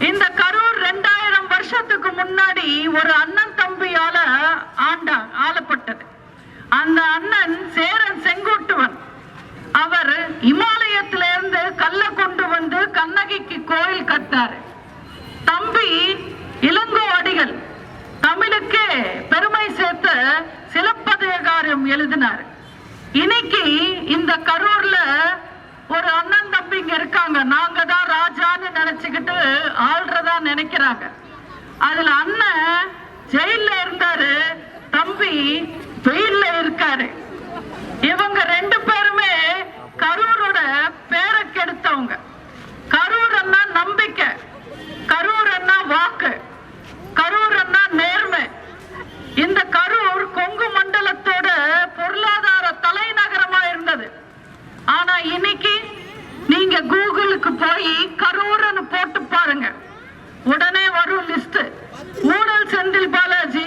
இந்த கரூர் 2000 வருஷத்துக்கு முன்னாடி ஒரு அண்ணன் தம்பியால ஆளப்பட்டது. அந்த அண்ணன் சேரன் செங்குட்டுவன். அவர் இமாலயத்திலிருந்து கல்ல கொண்டு வந்து கண்ணகிக்கு கோயில் கட்டாரு. தம்பி இளங்கோ அடிகள் தமிழுக்கே பெருமை சேர்த்த சிலப்பதிகாரம் எழுதினார். இன்னைக்கு இந்த கரூர்ல ஒரு அண்ணன் தம்பிங்க இருக்காங்க. நாங்க தான் ராஜான்னு நினைச்சுக்கிட்டு ஆள்றதா நினைக்கிறாங்க. அதுல அண்ணன் ஜெயில இருந்தாரு, தம்பி வெயில்ல இருக்காரு. இவங்க 2 பேருமே கரூரோட பேரை கெடுத்தவங்க. கரூர் அண்ணா நம்பிக்கை, கரூர் அண்ணா வாக்கு, கரூர் அண்ணா நேர்மை. இந்த கரூர் கொங்கு மண்டலத்தோட பொருளாதார தலைநகரமா இருந்தது. ஆனா இன்னைக்கு நீங்க கூகுளுக்கு போய் கரூர்னு போட்டு பாருங்க, உடனே வரும் லிஸ்ட். ஊழல் செந்தில் பாலாஜி,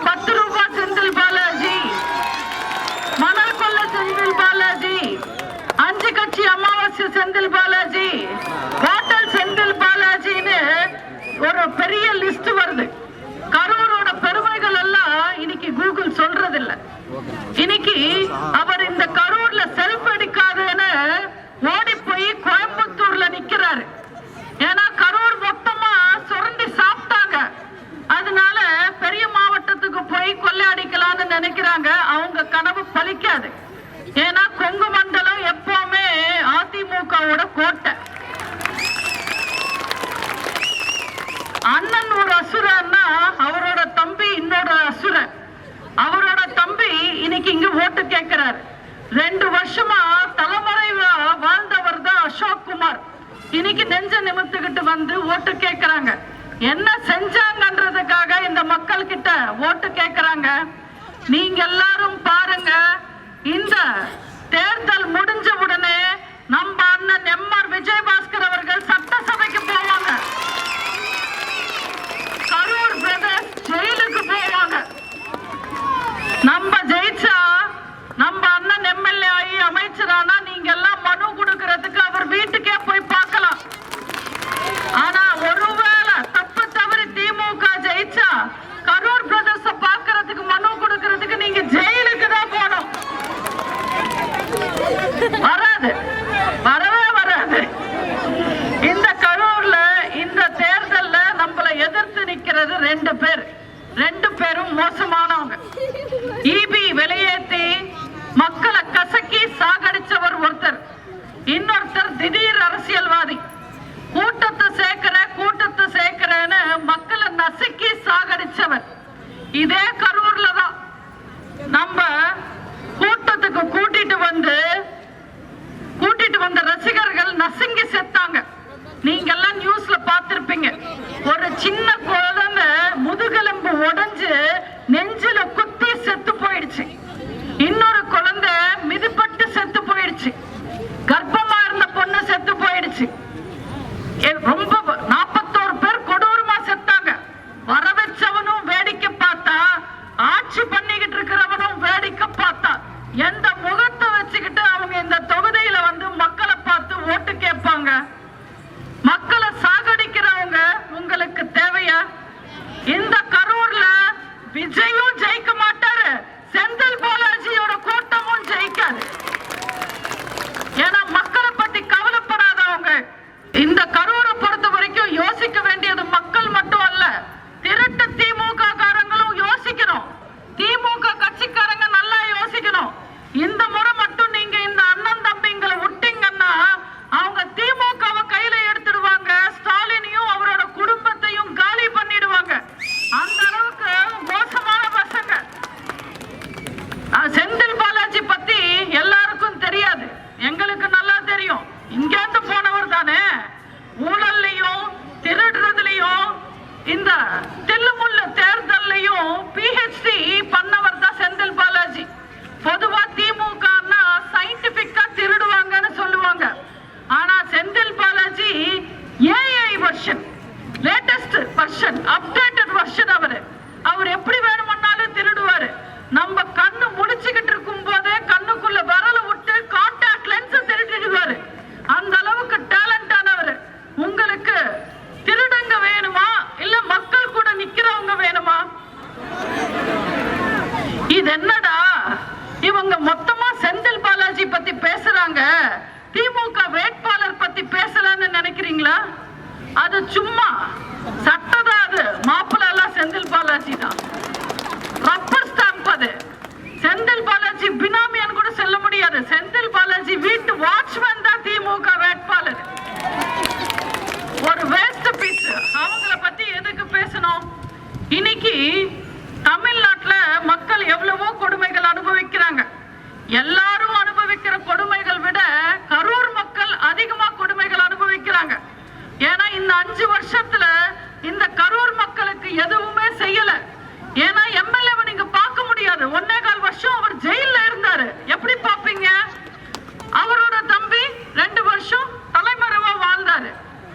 10 ரூபாய் செந்தில் பாலாஜி, மணல் கொள்ள செந்தில் பாலாஜி, 5 கட்சி அமாவாசை செந்தில் பாலாஜி, ஹோட்டல் செந்தில் பாலாஜின்னு ஒரு பெரிய லிஸ்ட் வருது. கரூரோட பெருமைகள் எல்லாம் இன்னைக்கு கூகுள் சொல்றது இல்ல. இன்னைக்கு அவர் இந்த கரூர்ல செல்ஃப் எடுக்காதுன்னு ஓடி போய் கோயம்புத்தூர்ல நிக்கிறாரு. ஏன்னா கரூர் மொத்தமா சுரண்டி சாப்பிட்டாங்க. அதனால பெரிய மாவட்டத்துக்கு போய் கொள்ளையடிக்கலாம்னு நினைக்கிறாங்க. அவங்க கனவு பலிக்காது. ஏன்னா கொங்கு மண்டலம் எப்பவுமே அதிமுகவோட கோட்டை. அண்ணன் ஒரு அசுரன்னா அவரோட தம்பி இன்னொரு அசுரன். அவரோட தம்பி இன்னைக்கு இங்க ஓட்டு கேட்கிறாரு. 2 வருஷமா தலைமுறை வாழ்ந்தவர் தான் அசோக் குமார். இன்னைக்கு நெஞ்ச நிமித்துக்கிட்டு வந்து ஓட்டு கேட்கிறாங்க. என்ன செஞ்சாங்கன்றதுக்காக இந்த மக்கள் கிட்ட ஓட்டு கேட்கிறாங்க. நீங்க எல்லாரும் பாருங்க, இந்த தேர்தல் முடிஞ்ச உடனே நம்ம அண்ணன் எம்ஆர் விஜயபாஸ்கர் அவர்கள் சட்டசபைக்கு போவாங்க. கரூர் பிரதர்ஸ் ஜெயிலுக்கு போவாங்க. நம்ம ஜெயிச்சா நம்ம அண்ணன் எம்எல்ஏ ஆகி அமைச்சரானா நீங்க எல்லாம் மனு கொடுக்கறதுக்கு அவர் வீட்டுக்கே போய் பார்க்கலாம். ஆனா ஒருவேளை தப்பு தவறி திமுக ஜெயிச்சா கரூர் பிரதர்ஸ பார்க்கறதுக்கு மனு கொடுக்கறதுக்கு நீங்க ஜெயிலுக்கு தான் போகணும். வராது, வரவே வராது. இந்த கரூர்ல இந்த தேர்தல்ல நம்மளை எதிர்த்து நிக்கிறது 2 பேர். 2 பேரும் மோசமானவங்க. ஈபி வெளியேற்றி மக்களை கசக்கி சாகடிச்சவர் ஒருத்தர், இன்னொருத்தர் திடீர் அரசியல்வாதி. கூட்டத்தை சேர்க்கிறேன்னு மக்களை நசுக்கி சாகடிச்சவர். இதே கரூர்ல தான் நம்ம கூட்டத்துக்கு கூட்டிட்டு வந்த ரசிகர்கள் நசுங்கி செத்தாங்க. நீங்க எல்லாம் நியூஸ்ல பார்த்திருப்பீங்க. ஒரு சின்ன குழந்தை முதுகெலும்பு உடைஞ்சு நெஞ்சில குத்தி செத்து போயிடுச்சு. இன்னொரு குழந்தை மிதிப்பட்டு செத்து போயிடுச்சு. கர்ப்பமா இருந்த பொண்ணு செத்து போயிடுச்சு. ரொம்ப 41 பேர் கொடூரமா செத்தாங்க. வர வச்சவனும் வேடிக்கை பார்த்தா, ஆட்சி பண்ணிக்கிட்டு இருக்கிறவனும் வேடிக்கை பார்த்தா. எந்த முகத்தை வச்சுக்கிட்டு அவங்க இந்த தொகுதியில வந்து மக்களை பார்த்து ஓட்டு கேட்பாங்க? மக்களை சாகடிக்கிறவங்க உங்களுக்கு தேவையா? இந்த கரூர்ல விஜயும் ஜெயிக்க மாட்டாரு, செந்தில் பாலாஜியோட கூட்டமும் ஜெயிக்காது. ஏன்னா மக்களை பத்தி கவலைப்படாதவங்க. இந்த கரூரை பொறுத்த வரைக்கும் யோசிக்க வேண்டியது மக்கள் மட்டும் அல்ல, திருட்டு திமுக காரங்களும் யோசிக்கணும். திமுக கட்சிக்காரங்க நல்லா யோசிக்கணும். இந்த முறை மட்டும் நீங்க இந்த அண்ணன் தம்பிங்களை விட்டீங்கன்னா அவங்க திமுகவை கையில எடுத்துடுவாங்க. ஸ்டாலினையும் அவரோட குடும்பத்தையும் காலி பண்ணிடுவாங்க. அந்த அளவுக்கு மோசமான பசங்க. செந்தில் பாலாஜி பத்தி எல்லாருக்கும் தெரியாது, எங்களுக்கு நல்லா தெரியும். இங்கேருந்து போனவர் தானே. ஊழல்லையும் திருடுறதுலயும் இந்த தில்லுமுள்ளு தேர்தல்லையும் பிஹெச்டி பண்ணவர் தான் செந்தில் பாலாஜி. பொதுவா திமுகன்னா சயின்டிபிக்கா திருடுவாங்கன்னு சொல்லுவாங்க. ஆனா Senthil Balaji AI version, latest version, updated version. அவர் எப்படி வேணும்னாலும் திருடுவாரு. நம்ம கண்ணு முடிச்சுக்கிட்டு இருக்கும் போதே கண்ணுக்குள்ள விரல விட்டு கான்டாக்ட் லென்ஸ் திருடிடுவாரு. அந்த அளவுக்கு டேலண்ட் ஆனவர். உங்களுக்கு திருட அது சும்மா சட்டதான். அது மாப்பிள்ள எல்லாம் செந்தில் பாலாஜி தான். ரப்பர் ஸ்டாம்ப் அது. செந்தில் பாலாஜி பினாமியான்னு கூட சொல்ல முடியாது. செந்தில் பாலாஜி வீட்டு வாட்ச்மேன் தான் திமுக வேட்பாளர். ஒரு வேஸ்ட் பீஸ். அவங்கள பத்தி எதுக்கு பேசணும்? இன்னைக்கு தமிழ்நாட்டுல மக்கள் எவ்வளவோ கொடுமைகள் அனுபவிக்கிறாங்க. எல்லாரும் அனுபவிக்கிற கொடுமைகள் விட கரூர் மக்கள் அதிகமா கொடுமைகள் அனுபவிக்கிறாங்க. ஏன்னா இந்த 5 வருஷத்துல இந்த கரூர் மக்களுக்கு எதுவுமே செய்யல. ஏன்னா எம்எல்ஏவை நீங்க பார்க்க முடியாது. 1.25 வருஷம் அவர் ஜெயில இருந்தாரு. எப்படி பாப்பீங்க? அவரோட தம்பி 2 வருஷம் தலைமறைவா வாழ்ந்தாரு.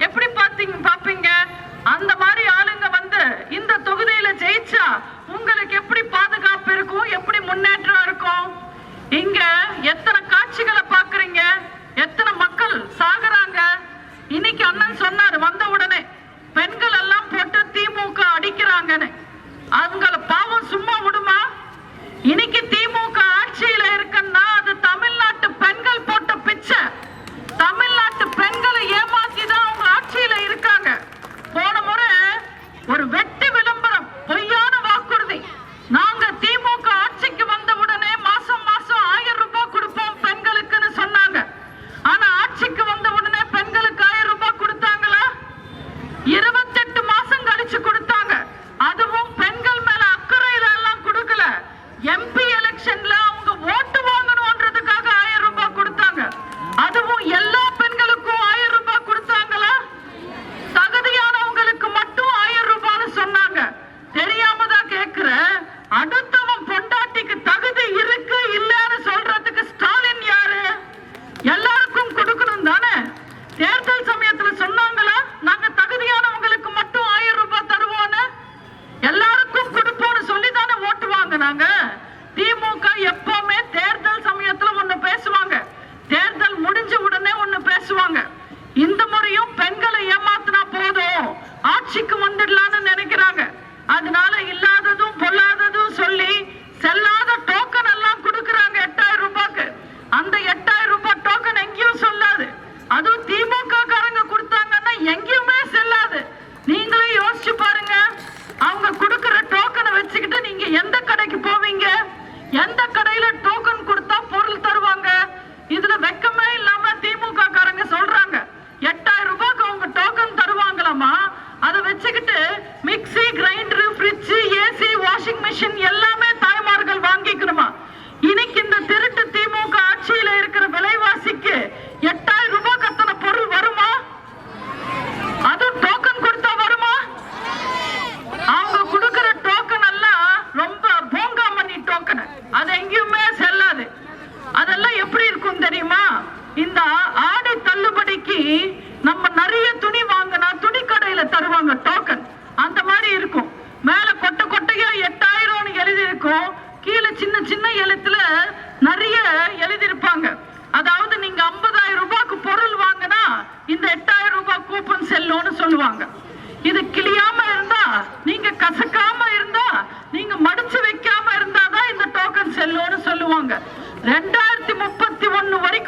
எப்படி பாப்பீங்க? அந்த மாதிரி ஆளுங்க வந்து இந்த தொகுதியில ஜெயிச்சா உங்களுக்கு எப்படி பாதுகாப்பு இருக்கும்? எப்படி முன்னேற்றம் இருக்கும்? இங்க எத்தனை காட்சிகளை பாக்குறீங்க? எத்தனை மக்கள் சாகுறாங்க? இன்னைக்கு அண்ணன் சொன்னாரு வந்த உடனே பெண்கள் எல்லாம் போட்டு திமுக அடிக்கிறாங்கன்னு. அவங்கள பாவம் சும்மா விடுமா? இன்னைக்கு திமுக ஆட்சியில இருக்குன்னா அது தமிழ்நாட்டு பெண்கள் போட்ட பிச்சை. தமிழ்நாட்டு பெண்களை ஏமாத்தி தான் அவங்க ஆட்சியில இருக்காங்க. போன முறை ஒரு வெட்டி விளம்பரம், பொய்யான வாக்குறுதி. நாங்க திமுக ஆட்சிக்கு வந்த உடனே மாசம் மாசம் 1000 ரூபாய் கொடுப்போம் பெண்களுக்குன்னு சொன்னாங்க. ஆனா ஆட்சிக்கு வந்த உடனே பெண்களுக்கு 1000 ரூபாய் கொடுத்தாங்களா? 28 மாசம் கழிச்சு கொடுத்தாங்க. அதுவும் பெண்கள் மேல அக்கறையில எல்லாம் கொடுக்கல. எம்பி எலெக்ஷன்ல அவங்க ஓட்டு வாங்கணும்ன்றதுக்காக 1000 ரூபாய் கொடுத்தாங்க. அதுவும் எல்லா பெண்களுக்கும் 1000 ரூபாய் கொடுத்தாங்களா? தகுதியானவங்களுக்கு மட்டும் 1000 ரூபாய்னு சொன்னாங்க. தெரியாம தான் கேக்குற. அடுத்தவன் பொண்டாட்டிக்கு தகுதி இருக்கு இல்லன்னு சொல்றதுக்கு ஸ்டாலின் யாரு? எல்லாருக்கும் கொடுக்கணும் தானே. தேர்தல் சமயத்துல சொன்னாங்களா நாங்க தகுதியானவங்களுக்கு மட்டும் 1000 ரூபாய் தருவோன்னு? எல்லாருக்கும் கொடுப்போம்னு சொல்லி தானே ஓட்டு வாங்கினாங்க. திமுக எப்பவுமே தேர்தல் சமயத்துல ஒண்ணு பேசுவாங்க, தேர்தல் முடிஞ்ச உடனே ஒண்ணு பேசுவாங்க. இந்த முறையும் பெண்களை ஏமாத்தினா போதும் ஆட்சிக்கு வந்துடலாம்னு நினைக்கிறாங்க. அதனால இல்லாததும் பொல்லாததும் சொல்லி செல்லாத டோக்கன் எல்லாம் கொடுக்கறாங்க 8000 ரூபாய்க்கு. அந்த 8000 ரூபாய் டோக்கன் எங்கேயும் சொல்லாது. அதுவும் திமுக காரங்க கொடுத்தாங்கன்னா எங்கேயுமே செல்லாது. நீங்களே யோசிச்சு பாருங்க. அவங்க கொடுக்கிற டோக்கனை வச்சுக்கிட்டு நீங்க எந்த கடைக்கு போவீங்க? எந்த கடையில டோக்கன் கொடுத்தா பொருள் தருவாங்க? இதுல வெக்கமே இல்லாம திமுக காரங்க சொல்றாங்க 8000 ரூபாய்க்கு அவங்க டோக்கன் தருவாங்களாமா. அதை வச்சுக்கிட்டு mixie, grinder, fridge, AC, washing machine எல்லாமே தாய்மார்கள் வாங்கிக்கணுமா? இன்னைக்கு இந்த திருட்டு திமுக ஆட்சியில இருக்கிற விலைவாசிக்கு 8000 ரூபாய் கத்தன பொருள் வருமா? அது டோக்கன் கொடுத்தா வருமா? அவங்க கொடுக்கிற டோக்கன் எல்லாம் ரொம்ப போங்கா மணி டோக்கன். அது எங்கேயுமே செல்லாது. அதெல்லாம் எப்படி இருக்கும் தெரியுமா? இந்த ஆடை தள்ளுபடிக்கு நம்ம நிறைய துணி வாங்கினா துணி கடையில தருவாங்க டோக்கன். அந்த மாதிரி இருக்கும். மேல கொட்டை கொட்டையா 8000 எழுதி இருக்கும். கீழே சின்ன சின்ன எழுத்துல நிறைய எழுதியிருப்பாங்க. அதாவது நீங்க 50,000 ரூபாய்க்கு பொருள் வாங்கினா இந்த 8000 ரூபாய் கூப்பன் செல்லும்னு சொல்லுவாங்க. இது கிளியாம இருந்தா, நீங்க கசக்காம இருந்தா, நீங்க மடிச்சு வைக்காம இருந்தாதான் இந்த டோக்கன் செல்லும்னு சொல்லுவாங்க. 2031 வரைக்கும்